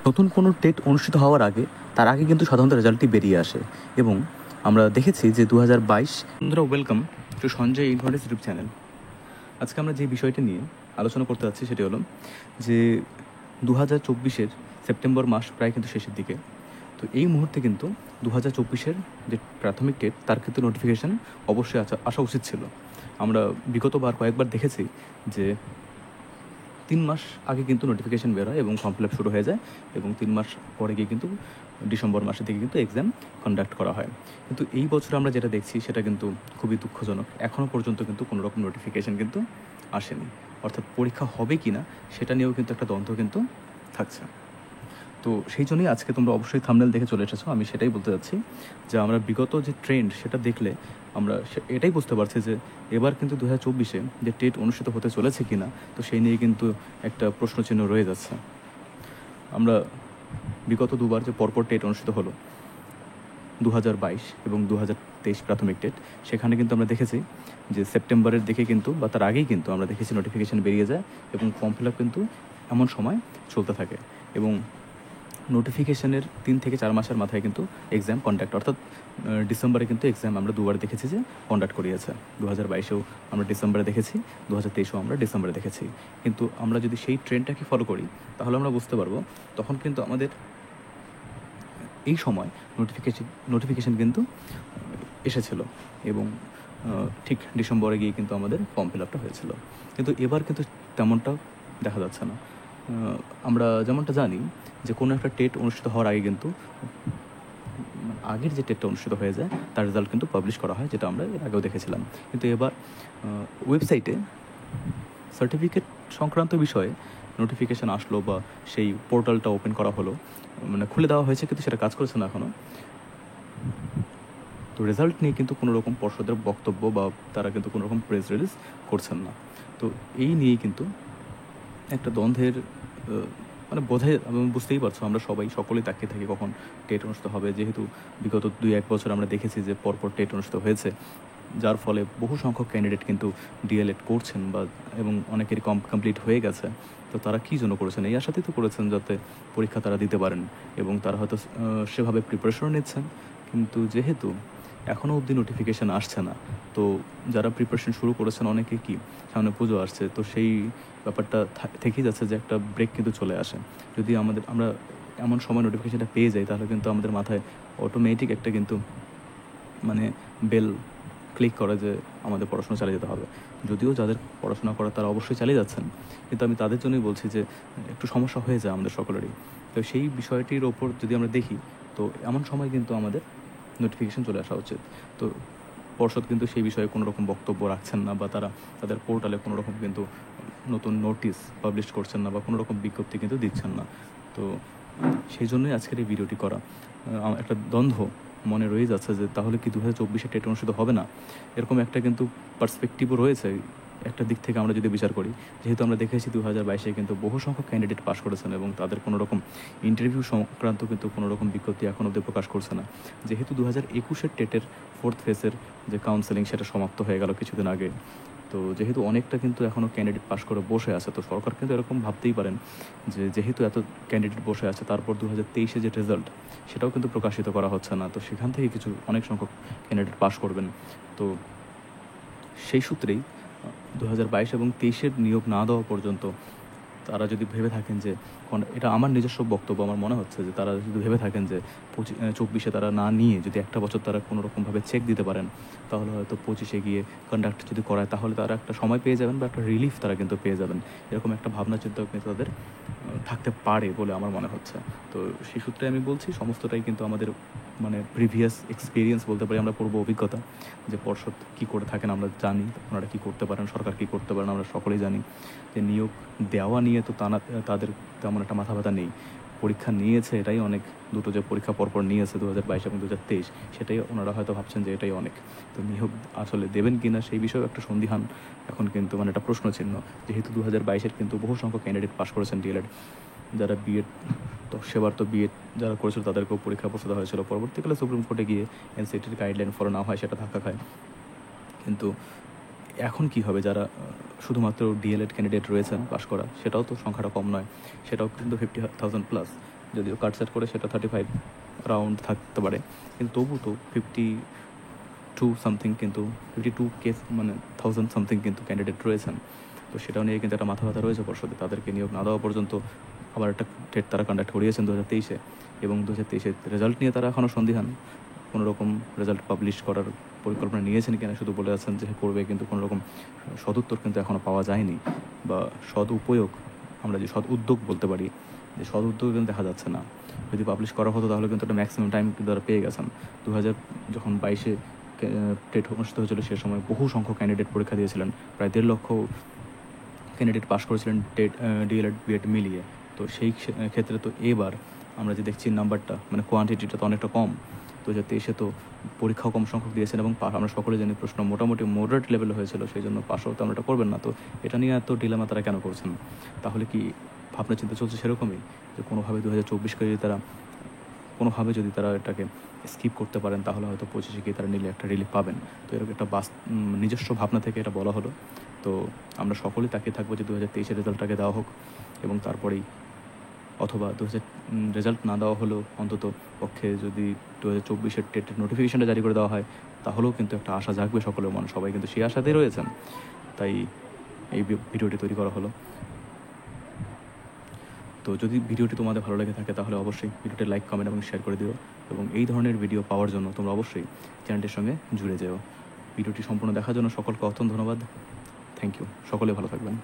নতুন কোনো টেট অনুষ্ঠিত হওয়ার আগে তার আগে কিন্তু সাধারণত রেজাল্টটি বেরিয়ে আসে এবং আমরা দেখেছি যে 2022 বন্ধুরা welcome to Sanjay informative YouTube channel. আজকে আমরা যে বিষয়টি নিয়ে আলোচনা করতে যাচ্ছি সেটি হলো যে 2024-এর সেপ্টেম্বর মাস প্রায় কিন্তু শেষের দিকে। তো এই মুহূর্তে কিন্তু 2024-এর যে প্রাথমিক টেট তার কিন্তু নোটিফিকেশান অবশ্যই আসা উচিত ছিল। আমরা বিগতবার কয়েকবার দেখেছি যে 3 মাস আগে কিন্তু নোটিফিকেশান বের হয় এবং ফর্ম ফিল আপ শুরু হয়ে যায় এবং 3 মাস পরে গিয়ে কিন্তু ডিসেম্বর মাসে থেকে কিন্তু এক্সাম কন্ডাক্ট করা হয়। কিন্তু এই বছর আমরা যেটা দেখছি সেটা কিন্তু খুবই দুঃখজনক। এখনও পর্যন্ত কিন্তু কোনো রকম নোটিফিকেশান কিন্তু আসেনি, অর্থাৎ পরীক্ষা হবে কি না সেটা নিয়েও কিন্তু একটা দ্বন্দ্ব কিন্তু থাকছে। তো সেই জন্যই আজকে তোমরা অবশ্যই থাম্বনেল দেখে চলে এসেছো। আমি সেটাই বলতে চাচ্ছি যে আমরা বিগত যে ট্রেন্ড সেটা দেখলে আমরা এটাই বুঝতে পারছি যে এবার কিন্তু 2024-এ যে টেট অনুষ্ঠিত হতে চলেছে কি না, তো সেই নিয়ে কিন্তু একটা প্রশ্নচিহ্ন রয়ে যাচ্ছে। আমরা বিগত দুবার যে পরপর টেট অনুষ্ঠিত হলো 2022 এবং 2023 প্রাথমিক টেট, সেখানে কিন্তু আমরা দেখেছি যে সেপ্টেম্বরের দিকে কিন্তু বা তার আগেই কিন্তু আমরা দেখেছি নোটিফিকেশান বেরিয়ে যায় এবং ফর্ম ফিল আপ কিন্তু এমন সময় চলতে থাকে এবং নোটিফিকেশানের 3 থেকে 4 মাসের মাথায় কিন্তু এক্সাম কন্ডাক্ট, অর্থাৎ ডিসেম্বরে কিন্তু এক্সাম আমরা দুবার দেখেছি যে কন্ডাক্ট করিয়েছে। 2022-এও আমরা ডিসেম্বরে দেখেছি, 2023-এও আমরা ডিসেম্বরে দেখেছি। কিন্তু আমরা যদি সেই ট্রেন্ডটাকে ফলো করি তাহলে আমরা বুঝতে পারবো তখন কিন্তু আমাদের এই সময় নোটিফিকেশান কিন্তু এসেছিল এবং ঠিক ডিসেম্বরে গিয়ে কিন্তু আমাদের ফর্ম ফিল আপটা হয়েছিল। কিন্তু এবার কিন্তু তেমনটা দেখা যাচ্ছে না। আমরা যেমনটা জানি যে কোনো একটা টেট অনুষ্ঠিত হওয়ার আগে কিন্তু আগের যে টেটটা অনুষ্ঠিত হয়ে যায় তার রেজাল্ট কিন্তু পাবলিশ করা হয়, যেটা আমরা এর আগেও দেখেছিলাম। কিন্তু এবার ওয়েবসাইটে সার্টিফিকেট সংক্রান্ত বিষয়ে নোটিফিকেশান আসলো বা সেই পোর্টালটা ওপেন করা হলো, মানে খুলে দেওয়া হয়েছে, কিন্তু সেটা কাজ করেছে না এখনও। তো রেজাল্ট নিয়ে কিন্তু কোনো রকম পর্ষদের বক্তব্য বা তারা কিন্তু কোনো রকম প্রেস রিলিজ করছেন না। তো এই নিয়েই কিন্তু একটা দ্বন্দ্বের মানে বুঝতেই পারছো, আমরা সকলেই তাকিয়ে থাকি কখন টেট অনুষ্ঠিত হবে, যেহেতু বিগত 2-1 বছর আমরা দেখেছি যে পরপর টেট অনুষ্ঠিত হয়েছে, যার ফলে বহু সংখ্যক ক্যান্ডিডেট কিন্তু ডিএলএড করছেন বা এবং অনেকেরই কমপ্লিট হয়ে গেছে। তো তারা কী জন্য করেছেন? এই আশাতেই তো করেছেন যাতে পরীক্ষা তারা দিতে পারেন এবং তারা হয়তো সেভাবে প্রিপারেশনও নিচ্ছেন। কিন্তু যেহেতু এখনও অবধি নোটিফিকেশান আসছে না, তো যারা প্রিপারেশন শুরু করেছেন অনেকে কি সামনে পুজো আসছে, তো সেই ব্যাপারটা থেকেই যাচ্ছে যে একটা ব্রেক কিন্তু চলে আসে। যদি আমরা এমন সময় নোটিফিকেশানটা পেয়ে যাই তাহলে কিন্তু আমাদের মাথায় অটোমেটিক একটা কিন্তু মানে বেল ক্লিক করে যে আমাদের পড়াশোনা চালিয়ে যেতে হবে। যদিও যাদের পড়াশোনা করা তারা অবশ্যই চালিয়ে যাচ্ছেন, কিন্তু আমি তাদের জন্যই বলছি যে একটু সমস্যা হয়ে যায় আমাদের সকলেরই। তো সেই বিষয়টির ওপর যদি আমরা দেখি, তো এমন সময় কিন্তু আমাদের নোটিফিকেশান চলে আসা উচিত। তো পর্ষদ কিন্তু সেই বিষয়ে কোনো রকম বক্তব্য রাখছেন না বা তারা তাদের পোর্টালে কোনো রকম কিন্তু নতুন নোটিশ পাবলিশ করছেন না বা কোনো রকম বিজ্ঞপ্তি কিন্তু দিচ্ছেন না। তো সেই জন্যই আজকের এই ভিডিওটি করা। একটা দ্বন্দ্ব মনে রয়ে যাচ্ছে যে তাহলে কি 2024-এ টেট অনুষ্ঠিত হবে না, এরকম একটা কিন্তু পার্সপেক্টিভও রয়েছে একটা দিক থেকে আমরা যদি বিচার করি। যেহেতু আমরা দেখেছি 2022-এ কিন্তু বহু সংখ্যক ক্যান্ডিডেট পাশ করেছেন এবং তাদের কোনো রকম ইন্টারভিউ সংক্রান্ত কিন্তু কোনো রকম বিজ্ঞপ্তি এখন অবধি প্রকাশ করছে না। যেহেতু 2021-এর টেটের 4th ফেজের যে কাউন্সেলিং সেটা সমাপ্ত হয়ে গেল কিছুদিন আগে, তো যেহেতু অনেকটা কিন্তু এখনও ক্যান্ডিডেট পাশ করে বসে আছে, তো সরকার কিন্তু এরকম ভাবতেই পারেন যে যেহেতু এত ক্যান্ডিডেট বসে আছে, তারপর 2023-এ যে রেজাল্ট সেটাও কিন্তু প্রকাশিত করা হচ্ছে না, তো সেখান থেকে অনেক সংখ্যক ক্যান্ডিডেট পাশ করবেন। তো সেই সূত্রেই 2022 এবং 23-এর নিয়োগ না দেওয়া পর্যন্ত তারা যদি ভেবে থাকেন যে, এটা আমার নিজস্ব বক্তব্য, আমার মনে হচ্ছে যে তারা যদি ভেবে থাকেন যে 24-এ তারা না নিয়ে যদি একটা বছর তারা কোনো রকমভাবে চেক দিতে পারেন, তাহলে হয়তো 25-এ গিয়ে কন্ডাক্ট যদি করায় তাহলে তারা একটা সময় পেয়ে যাবেন বা একটা রিলিফ তারা কিন্তু পেয়ে যাবেন। এরকম একটা ভাবনা চিন্তা কিন্তু তাদের থাকতে পারে বলে আমার মনে হচ্ছে। তো সেই সূত্রে আমি বলছি সমস্তটাই কিন্তু আমাদের মানে প্রিভিয়াস এক্সপিরিয়েন্স বলতে পারি, আমরা পূর্ব অভিজ্ঞতা, যে পর্ষদ কী করে থাকেন আমরা জানি, ওনারা কী করতে পারেন, সরকার কী করতে পারেন আমরা সকলেই জানি। যে নিয়োগ দেওয়া নিয়ে তো তাদের তেমন একটা মাথা ব্যথা নেই। পরীক্ষা নিয়েছে এটাই অনেক, দুটো যে পরীক্ষা পরপর নিয়েছে 2022 এবং 2023, সেটাই ওনারা হয়তো ভাবছেন যে এটাই অনেক। তো নিয়োগ আসলে দেবেন কি না সেই বিষয়েও একটা সন্দিহান এখন কিন্তু মানে একটা প্রশ্নচিহ্ন। যেহেতু 2022-এর কিন্তু বহু সংখ্যক ক্যান্ডিডেট পাশ করেছেন ডিএলএড, যারা বিএড, তো সেবার তো বিএড যারা করেছিল তাদেরকেও পরীক্ষা বসে দেওয়া হয়েছিল, পরবর্তীকালে সুপ্রিম কোর্টে গিয়ে এনসিটির গাইডলাইন ফলো না হয় সেটা ধাক্কা খায়। কিন্তু এখন কি হবে, যারা শুধুমাত্র ডিএলএড ক্যান্ডিডেট রয়েছেন পাশ করা, সেটাও তো সংখ্যাটা কম নয়, সেটাও কিন্তু 50,000+। যদিও কাট সেট করে সেটা 35 রাউন্ড থাকতে পারে, কিন্তু তবু তো 52 সামথিং, কিন্তু 52K মানে 1000 সামথিং কিন্তু ক্যান্ডিডেট রয়েছেন। তো সেটাও নিয়ে কিন্তু একটা মাথা ব্যথা রয়েছে পর্ষদে। তাদেরকে নিয়োগ না দেওয়া পর্যন্ত আবার একটা টেট তারা কন্ডাক্ট করিয়েছেন 2023-এ, এবং 2023-এর রেজাল্ট নিয়ে তারা এখনও সন্দিহান। কোনো রকম রেজাল্ট পাবলিশ করার পরিকল্পনা নিয়েছেন কিনা শুধু বলে আছেন যে করবে, কিন্তু কোনো রকম সদুত্তর কিন্তু এখনও পাওয়া যায়নি, বা সদ উপয়োগ, আমরা যে সদ উদ্যোগ বলতে পারি, যে সদ উদ্যোগ কিন্তু দেখা যাচ্ছে না। যদি পাবলিশ করা হতো তাহলে কিন্তু একটা ম্যাক্সিমাম টাইম কিন্তু তারা পেয়ে গেছেন। 2022-এ টেট অনুষ্ঠিত হয়েছিল, সে সময় বহু সংখ্যক ক্যান্ডিডেট পরীক্ষা দিয়েছিলেন, প্রায় 1.5 লক্ষ ক্যান্ডিডেট পাশ করেছিলেন টেট, ডিএলএড, বিএড মিলিয়ে। তো সেই ক্ষেত্রে তো এবার আমরা যে দেখছি নাম্বারটা, মানে কোয়ান্টিটিটা তো অনেকটা কম। 2023-এ তো পরীক্ষাও কম সংখ্যক দিয়েছেন, এবং আমরা সকলে জানি প্রশ্ন মোটামুটি মডারেট লেভেলে হয়েছিল, সেই জন্য পাশও তো আমরা এটা করবেন না। তো এটা নিয়ে এত ডিলেমা তারা কেন করছেন? তাহলে কি ভাবনা চিন্তা চলছে সেরকমই, যে কোনোভাবে 2024-কে যদি তারা কোনোভাবে যদি তারা এটাকে স্কিপ করতে পারেন, তাহলে হয়তো 25-এ গিয়ে তারা নিলে একটা রিলিফ পাবেন। তো এরকম একটা নিজস্ব ভাবনা থেকে এটা বলা হলো। তো আমরা সকলেই তাকিয়ে থাকবো যে 2023-এর রেজাল্টটাকে দেওয়া হোক, এবং তারপরেই, অথবা রেজাল্ট না দেওয়া হলেও অন্তত পক্ষে যদি 2024-এর টেটের নোটিফিকেশনটা জারি করে দেওয়া হয়, তাহলেও কিন্তু একটা আশা জাগবে সকলের মনে। সবাই কিন্তু সেই আশাতেই রয়েছেন, তাই এই ভিডিওটি তৈরি করা হলো। তো যদি ভিডিওটি তোমাদের ভালো লেগে থাকে তাহলে অবশ্যই ভিডিওটি লাইক, কমেন্ট এবং শেয়ার করে দিও, এবং এই ধরনের ভিডিও পাওয়ার জন্য তোমরা অবশ্যই চ্যানেলটির সঙ্গে জুড়ে যেও। ভিডিওটি সম্পূর্ণ দেখার জন্য সকলকে অত্যন্ত ধন্যবাদ। Thank you. সকলে ভালো থাকবেন।